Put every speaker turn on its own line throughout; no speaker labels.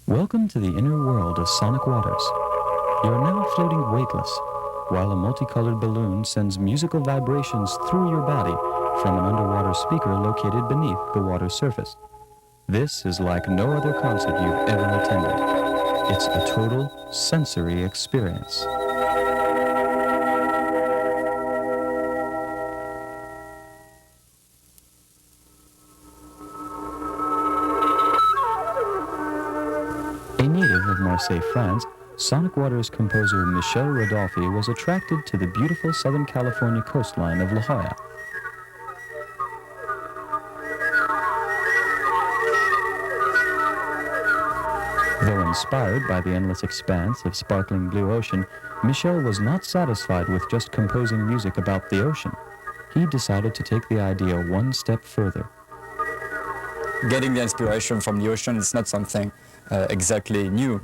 Welcome to the inner world of sonic waters. You are now floating weightless, while a multicolored balloon sends musical vibrations through your body from an underwater speaker located beneath the water's surface. This is like no other concert you've ever attended. It's a total sensory experience. A native of Marseille, France, Sonic Waters composer Michel Redolfi was attracted to the beautiful Southern California coastline of La Jolla. Though inspired by the endless expanse of sparkling blue ocean, Michel was not satisfied with just composing music about the ocean. He decided to take the idea one step further.
Getting the inspiration from the ocean is not something exactly new.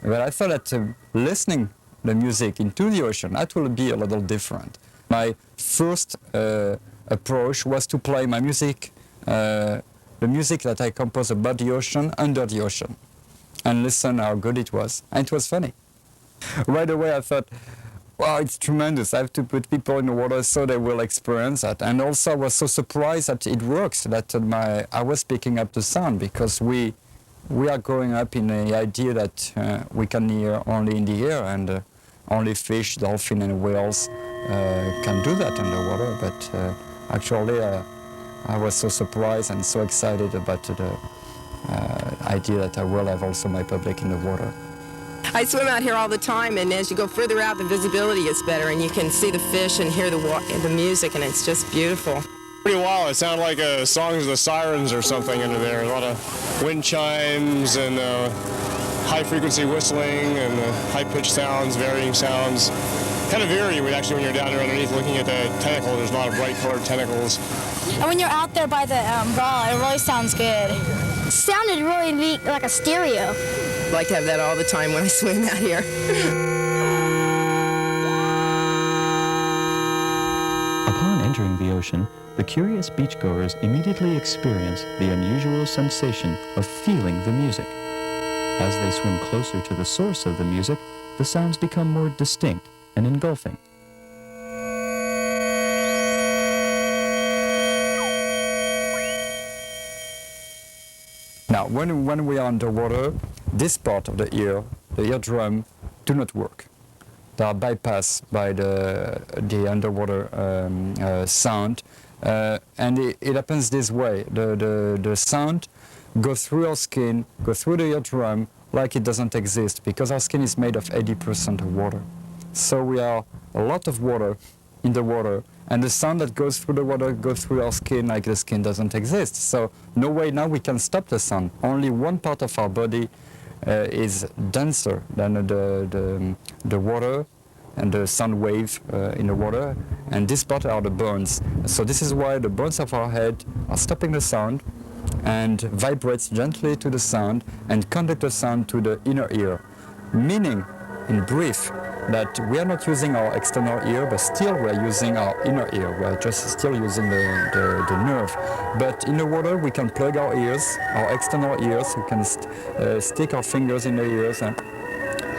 But I thought that listening the music into the ocean, that will be a little different. My first approach was to play my music, the music that I composed about the ocean, under the ocean, and listen how good it was. And it was funny. Right away I thought, wow, it's tremendous. I have to put people in the water so they will experience that. And also I was so surprised that it works, that I was picking up the sound, because we are growing up in the idea that we can hear only in the air, and only fish, dolphin and whales can do that underwater. But actually I was so surprised and so excited about the idea that I will have also my public in the water.
I swim out here all the time, and as you go further out, the visibility gets better, and you can see the fish and hear the music, and it's just beautiful.
Pretty wild. It sounded like songs of the sirens or something under there. A lot of wind chimes and high-frequency whistling and high-pitched sounds, varying sounds. Kind of eerie when you're down there underneath looking at the tentacle. There's a lot of bright-colored tentacles.
And when you're out there by the ball, it really sounds good. It sounded really neat, like a stereo.
I like to have that all the time when I swim out here.
Upon entering the ocean, the curious beachgoers immediately experience the unusual sensation of feeling the music. As they swim closer to the source of the music, the sounds become more distinct and engulfing.
Now, when we are underwater, this part of the eardrum, do not work. They are bypassed by the underwater sound, and it happens this way. The sound goes through our skin, goes through the eardrum like it doesn't exist, because our skin is made of 80% of water. So we are a lot of water in the water, and the sound that goes through the water goes through our skin like the skin doesn't exist. So no way now we can stop the sound. Only one part of our body is denser than the water and the sound wave in the water, and this part are the bones. So this is why the bones of our head are stopping the sound and vibrates gently to the sound and conduct the sound to the inner ear, meaning, in brief, that we are not using our external ear, but still we are using our inner ear. We are just still using the nerve. But in the water we can plug our ears, our external ears, we can stick our fingers in the ears, and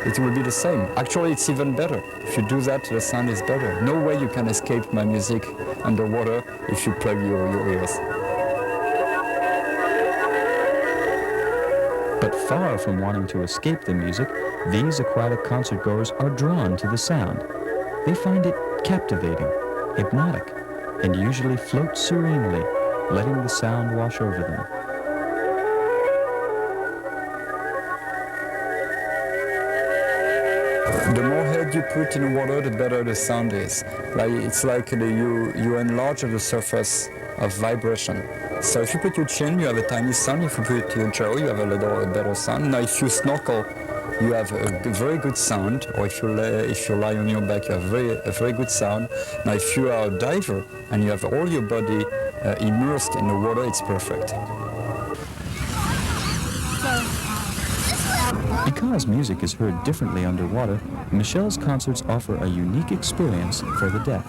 it will be the same. Actually, it's even better. If you do that, the sound is better. No way you can escape my music underwater if you plug your ears.
But far from wanting to escape the music, these aquatic concertgoers are drawn to the sound. They find it captivating, hypnotic, and usually float serenely, letting the sound wash over them.
The more head you put in the water, the better the sound is. It's like you enlarge the surface of vibration. So if you put your chin, you have a tiny sound. If you put your jaw, you have a better sound. Now if you snorkel, you have a very good sound. Or if you lie on your back, you have a very good sound. Now if you are a diver and you have all your body immersed in the water, it's perfect.
Because music is heard differently underwater, Michel's concerts offer a unique experience for the deaf.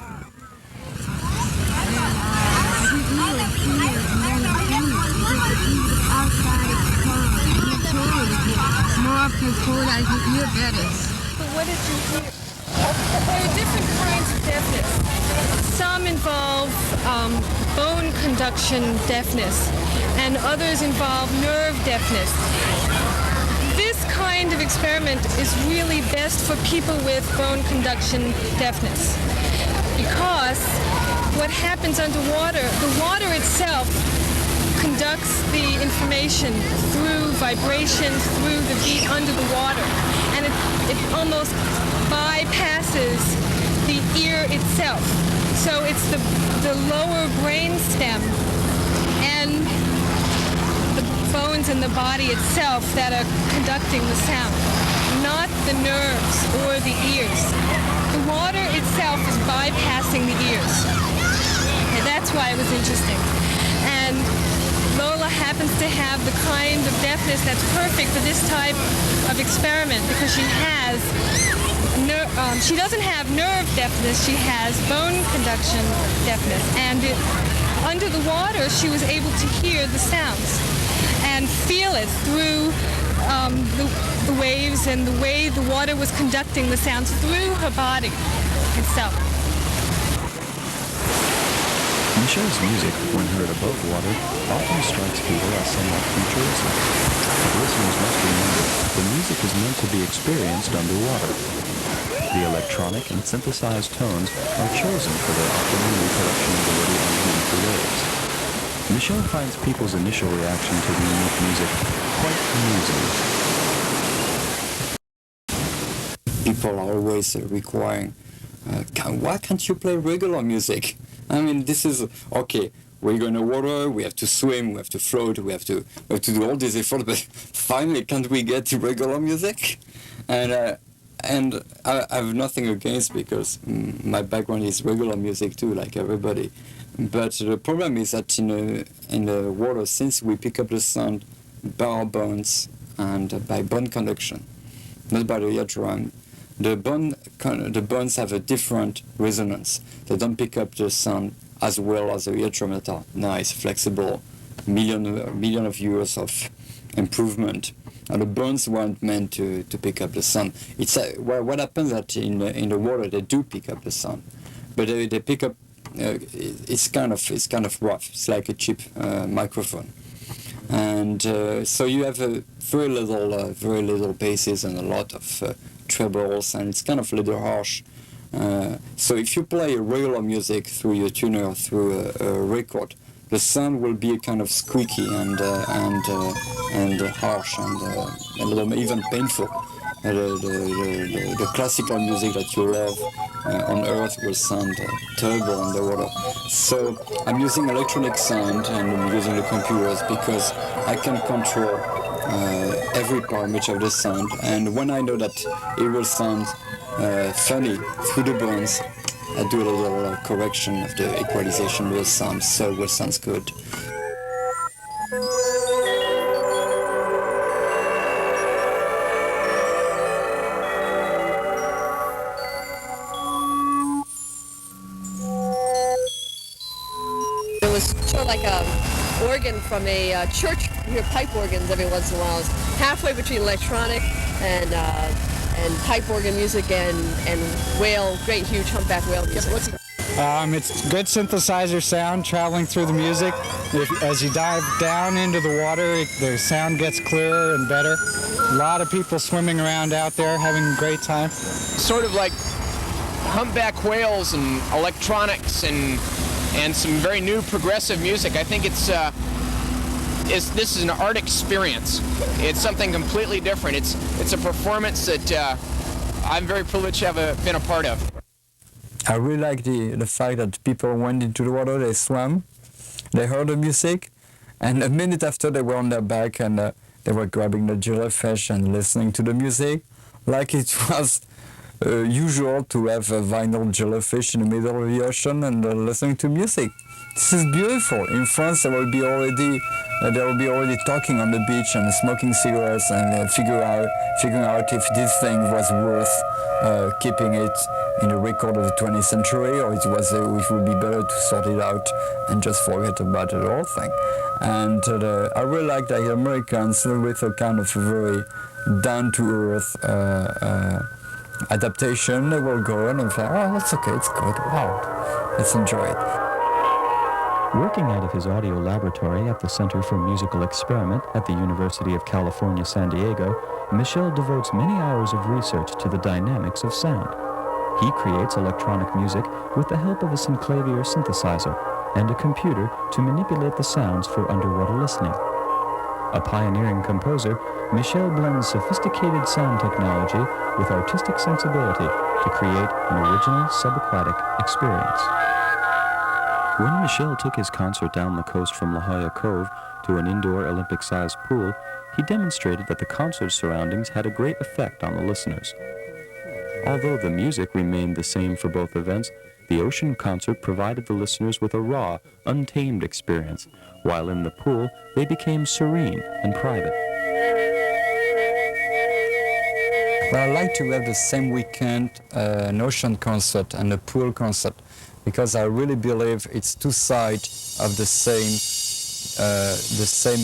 because cold I can hear better.
But what did you hear? There are different kinds of deafness. Some involve bone conduction deafness, and others involve nerve deafness. This kind of experiment is really best for people with bone conduction deafness, because what happens underwater, the water itself conducts the information through vibration, through the beat under the water, and it almost bypasses the ear itself. So it's the lower brain stem and the bones in the body itself that are conducting the sound, not the nerves or the ears. The water itself is bypassing the ears. And that's why it was interesting. And Lola happens to have the kind of deafness that's perfect for this type of experiment, because she has she doesn't have nerve deafness, she has bone conduction deafness. And under the water, she was able to hear the sounds and feel it through the waves and the way the water was conducting the sounds through her body itself.
Michel's music, when heard above water, often strikes people as somewhat futuristic. But listeners must remember, the music is meant to be experienced underwater. The electronic and synthesized tones are chosen for their optimum reproduction ability underneath the waves. Michel finds people's initial reaction to the unique music quite amusing.
People are always requiring, why can't you play regular music? I mean, this is, okay, we're going to water, we have to swim, we have to float, we have to do all these efforts, but finally, can't we get regular music? And I have nothing against, because my background is regular music too, like everybody. But the problem is that in the water, since we pick up the sound by our bones and by bone conduction, not by the eardrum, the bones have a different resonance. They don't pick up the sound as well as the eardrum that are nice, flexible, million of years of improvement. And the bones weren't meant to pick up the sound. It's what happens that in the water they do pick up the sound, but they pick up. It's kind of rough. It's like a cheap microphone, and so you have very little basses and a lot of trebles, and it's kind of a little harsh. So if you play regular music through your tuner or through a record, the sound will be kind of squeaky and harsh and a little even painful. The classical music that you love on Earth will sound terrible underwater. So I'm using electronic sound and I'm using the computers because I can control every parameter of the sound. And when I know that it will sound funny through the bones, I do a little correction of the equalization of the sound, so it will sound good.
It was sort of like a organ from a church. You hear pipe organs every once in a while. It's halfway between electronic and pipe organ music and whale, great huge humpback whale music.
It's good synthesizer sound traveling through the music. As you dive down into the water, the sound gets clearer and better. A lot of people swimming around out there having a great time.
Sort of like humpback whales and electronics and some very new progressive music. I think this is an art experience. It's something completely different. It's a performance that I'm very privileged to have been a part of.
I really like the fact that people went into the water, they swam, they heard the music, and a minute after they were on their back and they were grabbing the jellyfish and listening to the music, like it was usual to have a vinyl jellyfish in the middle of the ocean and listening to music. This is beautiful. In France, they will be already talking on the beach and smoking cigarettes and figuring out if this thing was worth keeping it in the record of the 20th century, or it would be better to sort it out and just forget about the whole thing. And I really like that Americans, with a kind of very down-to-earth adaptation. They will go in and say, oh, that's okay, it's good, wow, let's enjoy it.
Working out of his audio laboratory at the Center for Musical Experiment at the University of California, San Diego, Michel devotes many hours of research to the dynamics of sound. He creates electronic music with the help of a synclavier synthesizer and a computer to manipulate the sounds for underwater listening. A pioneering composer, Michel blends sophisticated sound technology with artistic sensibility to create an original subaquatic experience. When Michel took his concert down the coast from La Jolla Cove to an indoor Olympic-sized pool, he demonstrated that the concert surroundings had a great effect on the listeners. Although the music remained the same for both events, the ocean concert provided the listeners with a raw, untamed experience, while in the pool they became serene and private.
Well, I like to have the same weekend an ocean concert and a pool concert, because I really believe it's two sides of the same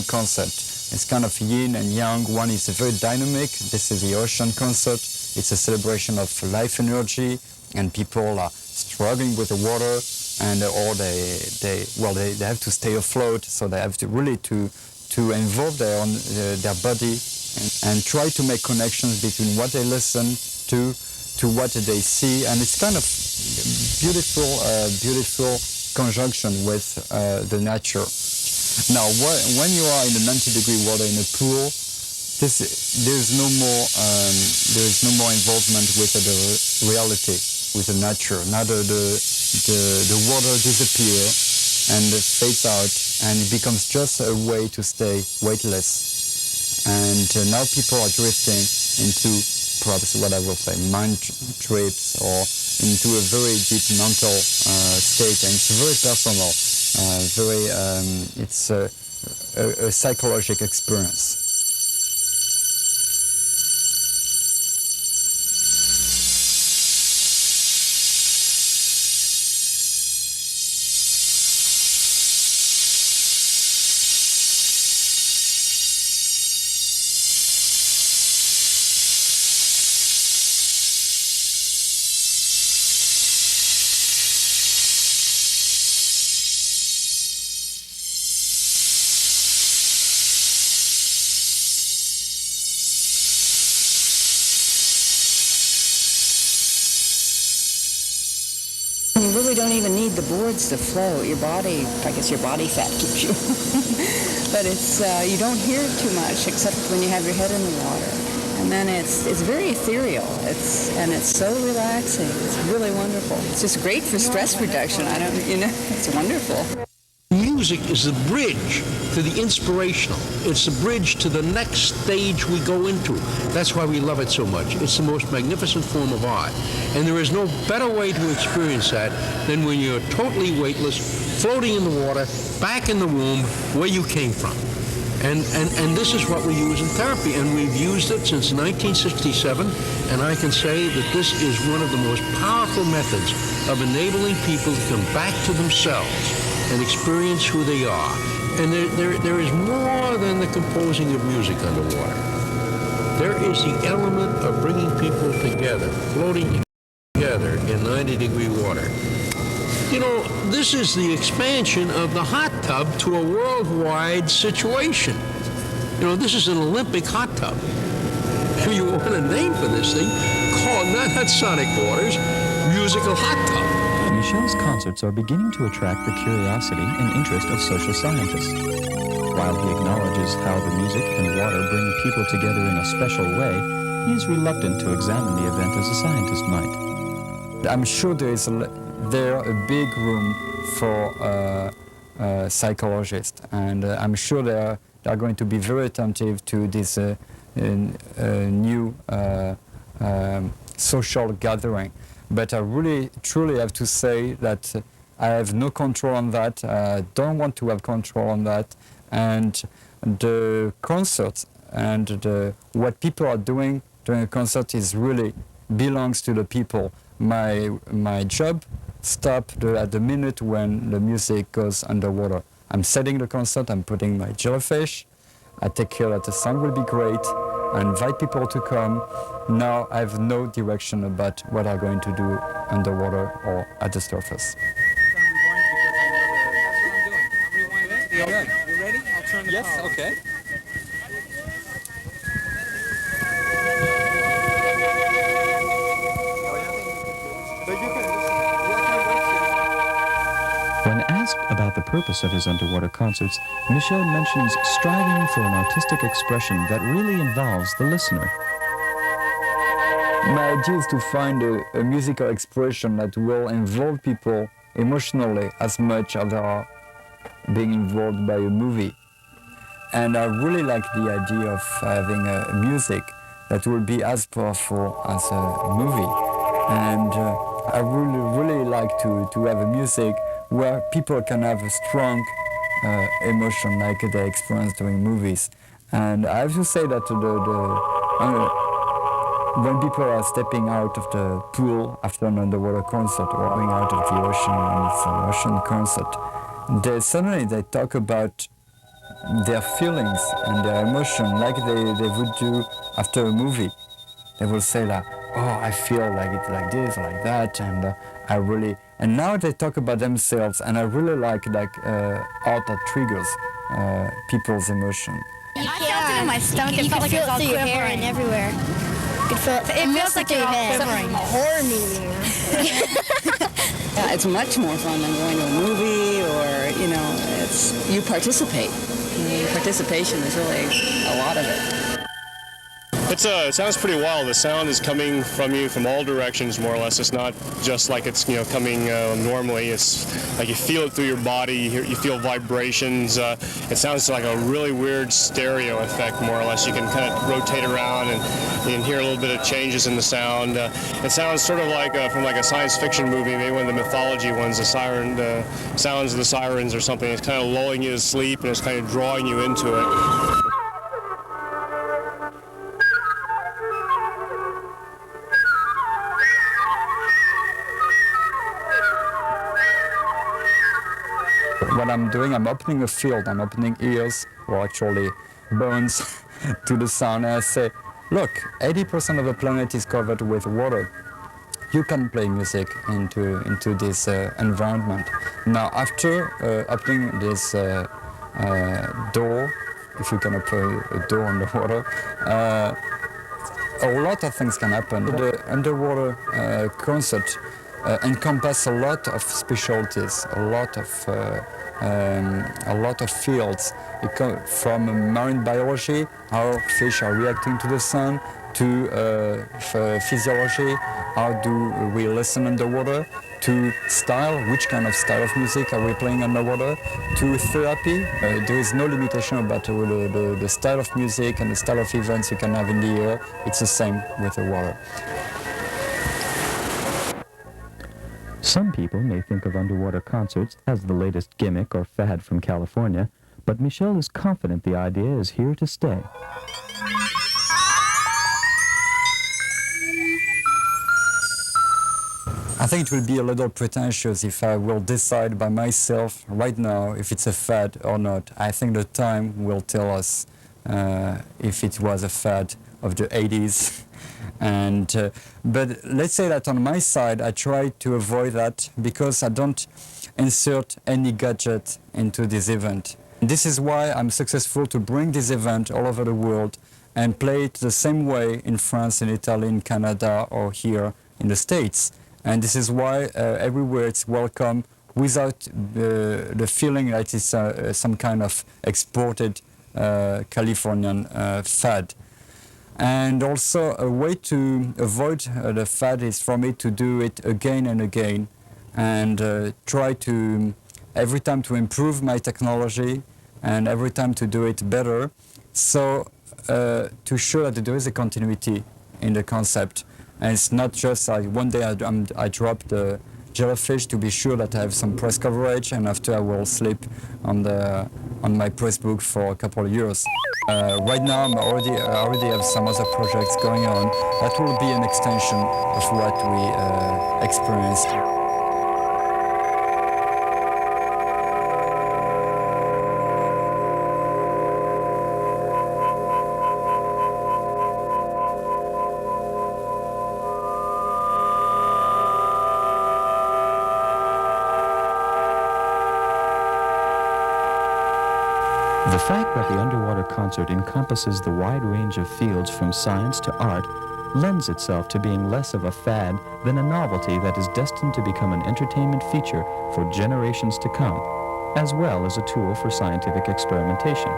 concept. It's kind of yin and yang. One is very dynamic. This is the ocean concert. It's a celebration of life energy, and people are struggling with the water, and or they have to stay afloat, so they have to really to involve their body and try to make connections between what they listen to what they see, and it's kind of beautiful conjunction with the nature. Now, when you are in the 90-degree water in a pool, there's no more involvement with the reality, with the nature. Now the water disappears and fades out, and it becomes just a way to stay weightless. And now people are drifting into perhaps what I will say mind trips, or into a very deep mental state, and it's very personal, it's a psychological experience.
You really don't even need the boards to float. Your body, I guess your body fat keeps you. But it's you don't hear it too much except when you have your head in the water. And then it's very ethereal. It's so relaxing. It's really wonderful. It's just great for stress reduction. It's wonderful.
Music is the bridge to the inspirational. It's the bridge to the next stage we go into. That's why we love it so much. It's the most magnificent form of art. And there is no better way to experience that than when you're totally weightless, floating in the water, back in the womb where you came from. And this is what we use in therapy, and we've used it since 1967, and I can say that this is one of the most powerful methods of enabling people to come back to themselves and experience who they are. And there is more than the composing of music underwater. There is the element of bringing people together, floating together in 90-degree water. You know, this is the expansion of the hot tub to a worldwide situation. You know, this is an Olympic hot tub. If you want a name for this thing, call it not Sonic Waters, musical hot tub.
Michel's concerts are beginning to attract the curiosity and interest of social scientists. While he acknowledges how the music and water bring people together in a special way, he is reluctant to examine the event as a scientist might.
I'm sure there is a big room for psychologists, and I'm sure they are going to be very attentive to this new social gathering. But I really, truly have to say that I have no control on that. I don't want to have control on that. And the concerts and what people are doing during a concert is really belongs to the people. My job stops at the minute when the music goes underwater. I'm setting the concert, I'm putting my jellyfish, I take care that the sound will be great, I invite people to come. Now I have no direction about what I'm going to do underwater or at the surface.
You ready? I'll turn the
Yes,
power.
okay.
When asked about the purpose of his underwater concerts, Michel mentions striving for an artistic expression that really involves the listener.
My idea is to find a musical expression that will involve people emotionally as much as they are being involved by a movie. And I really like the idea of having a music that will be as powerful as a movie. And I really like to have a music where people can have a strong emotion like they experience during movies. And I have to say that when people are stepping out of the pool after an underwater concert or going out of the ocean when it's an ocean concert, they talk about their feelings and their emotion like they would do after a movie. They will say like, oh, I feel like it like this, like that, and and now they talk about themselves, and I really like art that triggers people's emotion.
I felt it in my stomach. It felt like it was all through your hair and everywhere. It feels like you're quivering.
A horror movie.
Yeah, it's much more fun than going to a movie or, you participate. Your participation is really a lot of it.
It sounds pretty wild. The sound is coming from you from all directions, more or less. It's not just like it's coming normally. It's like you feel it through your body. You feel vibrations. It sounds like a really weird stereo effect, more or less. You can kind of rotate around and you can hear a little bit of changes in the sound. It sounds sort of like from like a science fiction movie, maybe one of the mythology ones, the siren, sounds of the sirens or something. It's kind of lulling you to sleep and it's kind of drawing you into it.
What I'm doing, I'm opening a field, I'm opening ears, or actually bones, to the sound, and I say, look, 80% of the planet is covered with water. You can play music into this environment. Now, after opening this door, if you can open a door underwater, a lot of things can happen. The underwater concert encompass a lot of specialties, a lot of fields, from marine biology, how fish are reacting to the sun, to physiology, how do we listen underwater, to style, which kind of style of music are we playing underwater, to therapy. There is no limitation about the style of music and the style of events you can have in the air. It's the same with the water.
Some people may think of underwater concerts as the latest gimmick or fad from California, but Michel is confident the idea is here to stay.
I think it will be a little pretentious if I will decide by myself right now if it's a fad or not. I think the time will tell us if it was a fad of the 80s. But let's say that on my side I try to avoid that because I don't insert any gadget into this event. This is why I'm successful to bring this event all over the world and play it the same way in France, in Italy, in Canada, or here in the States. And this is why everywhere it's welcome without the feeling that it's some kind of exported Californian fad. And also a way to avoid the fad is for me to do it again and again and try to every time to improve my technology and every time to do it better, so to show that there is a continuity in the concept. And it's not just like one day I drop the jellyfish to be sure that I have some press coverage, and after I will sleep on my press book for a couple of years. Right now I already have some other projects going on that will be an extension of what we experienced.
The fact that the underwater concert encompasses the wide range of fields from science to art lends itself to being less of a fad than a novelty that is destined to become an entertainment feature for generations to come, as well as a tool for scientific experimentation.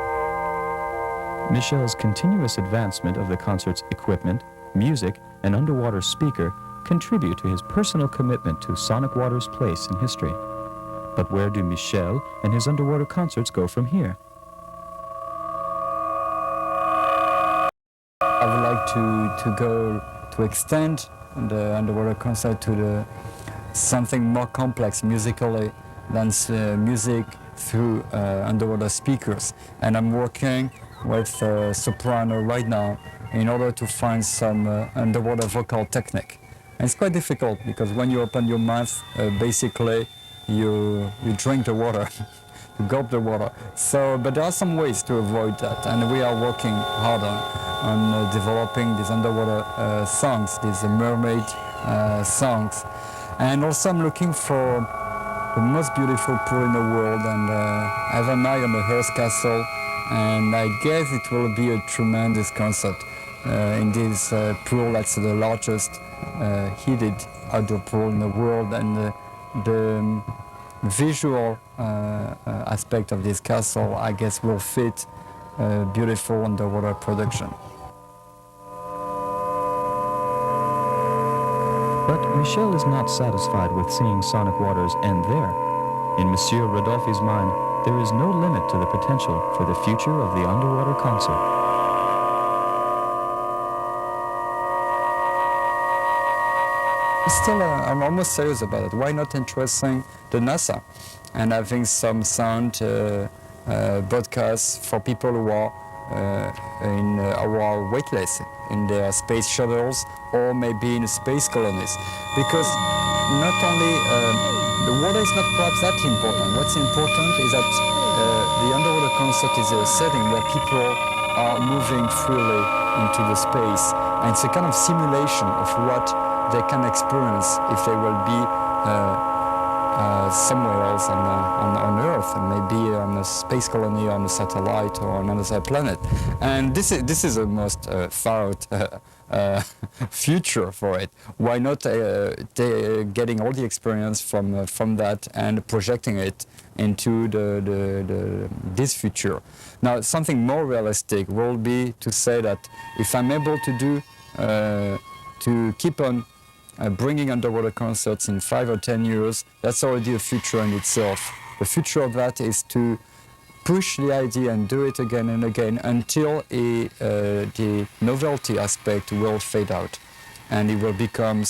Michel's continuous advancement of the concert's equipment, music, and underwater speaker contribute to his personal commitment to Sonic Water's place in history. But where do Michel and his underwater concerts go from here?
I would like to extend the underwater concert to something more complex musically than music through underwater speakers. And I'm working with a soprano right now in order to find some underwater vocal technique. And it's quite difficult because when you open your mouth, basically you drink the water, you gulp the water. So, but there are some ways to avoid that, and we are working hard on developing these underwater songs, these mermaid songs. And also I'm looking for the most beautiful pool in the world, and I have an eye on the Hearst Castle, and I guess it will be a tremendous concert in this pool. That's the largest heated outdoor pool in the world, and the visual aspect of this castle, I guess, will fit beautiful underwater production.
But Michel is not satisfied with seeing Sonic Waters end there. In Monsieur Redolfi's mind, there is no limit to the potential for the future of the underwater concert.
Still, I'm almost serious about it. Why not interesting the NASA and having some sound broadcasts for people who are weightless in their space shuttles or maybe in space colonies? Because not only the water is not perhaps that important. What's important is that the underwater concert is a setting where people are moving freely into the space, and it's a kind of simulation of what they can experience if they will be somewhere else on Earth, and maybe on a space colony, on a satellite, or on another planet. And this is the most far-out future for it. Why not getting all the experience from that and projecting it into this future? Now, something more realistic will be to say that if I'm able to keep on bringing underwater concerts in 5 or 10 years, that's already a future in itself. The future of that is to push the idea and do it again and again until the novelty aspect will fade out, and it will become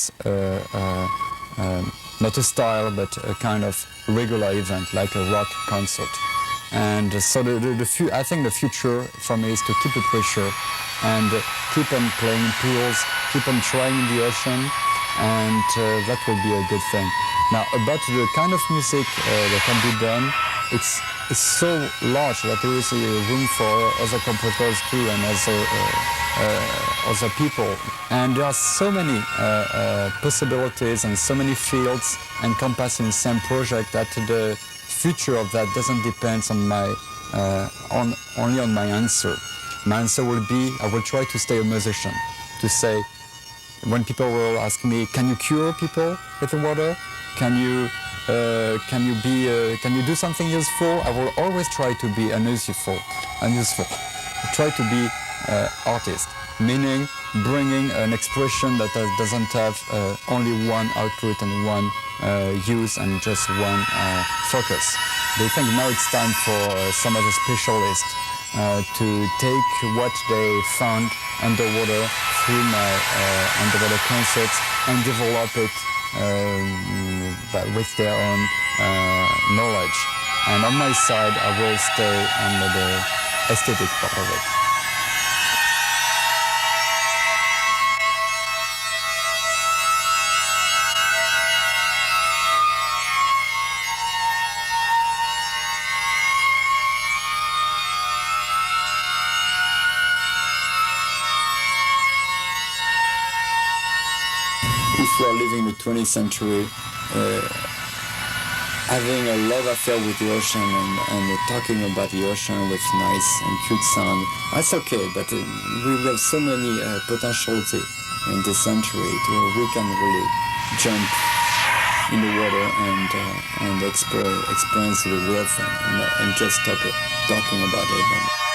not a style but a kind of regular event, like a rock concert. And so I think the future for me is to keep the pressure and keep on playing in pools, keep on trying in the ocean, and that will be a good thing. Now, about the kind of music that can be done, it's so large that there is room for other composers too and other people. And there are so many possibilities and so many fields encompassed in the same project that the future of that doesn't depend on my only on my answer. My answer will be, I will try to stay a musician, to say, when people will ask me, can you cure people with the water? Can you do something useful? I will always try to be unuseful. Try to be artist, meaning bringing an expression that doesn't have only one output and one use and just one focus. They think now it's time for some of the specialists to take what they found underwater through my underwater concerts and develop it with their own knowledge. And on my side, I will stay on the aesthetic part of it. If we are living in the 20th century, having a love affair with the ocean and talking about the ocean with nice and cute sound. That's okay, but we have so many potentials in this century where we can really jump in the water and experience the real thing and just stop talking about it.